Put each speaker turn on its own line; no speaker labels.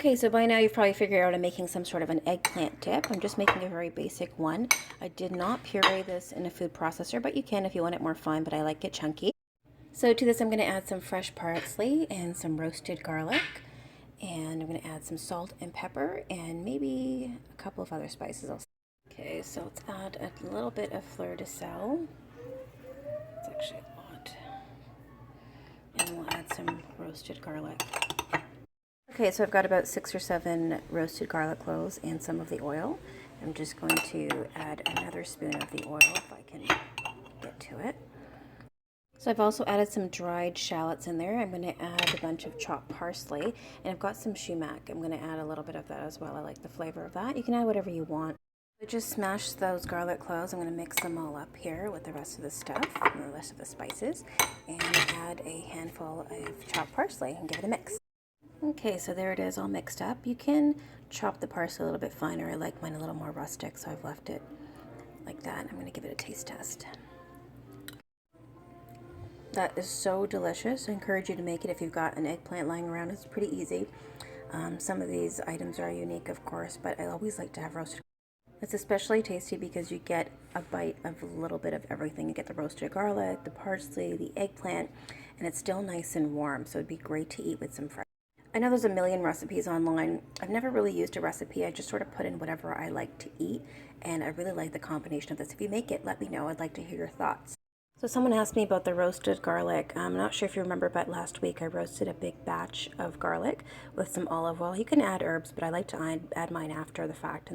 Okay, so by now you've probably figured out I'm making some sort of an eggplant dip. I'm just making a very basic one. I did not puree this in a food processor, but you can if you want it more fine, but I like it chunky. So to this I'm going to add some fresh parsley and some roasted garlic. And I'm going to add some salt and pepper and maybe a couple of other spices. Okay, so let's add a little bit of fleur de sel. It's actually a lot. And we'll add some roasted garlic. Okay, so I've got about 6 or 7 roasted garlic cloves and some of the oil. I'm just going to add another spoon of the oil if I can get to it. So I've also added some dried shallots in there. I'm going to add a bunch of chopped parsley, and I've got some sumac. I'm going to add a little bit of that as well. I like the flavor of that. You can add whatever you want. I just smashed those garlic cloves. I'm going to mix them all up here with the rest of the stuff and the rest of the spices, and add a handful of chopped parsley and give it a mix. Okay, so there it is all mixed up. You can chop the parsley a little bit finer. I like mine a little more rustic, so I've left it like that. I'm going to give it a taste test. That is so delicious. I encourage you to make it if you've got an eggplant lying around. It's pretty easy. Some of these items are unique, of course, but I always like to have roasted. It's especially tasty because you get a bite of a little bit of everything. You get the roasted garlic, the parsley, the eggplant, and it's still nice and warm, so it'd be great to eat with some fresh. I know there's a million recipes online. I've never really used a recipe. I just sort of put in whatever I like to eat, and I really like the combination of this. If you make it, let me know. I'd like to hear your thoughts. So someone asked me about the roasted garlic. I'm not sure if you remember, but last week I roasted a big batch of garlic with some olive oil. You can add herbs, but I like to add mine after the fact.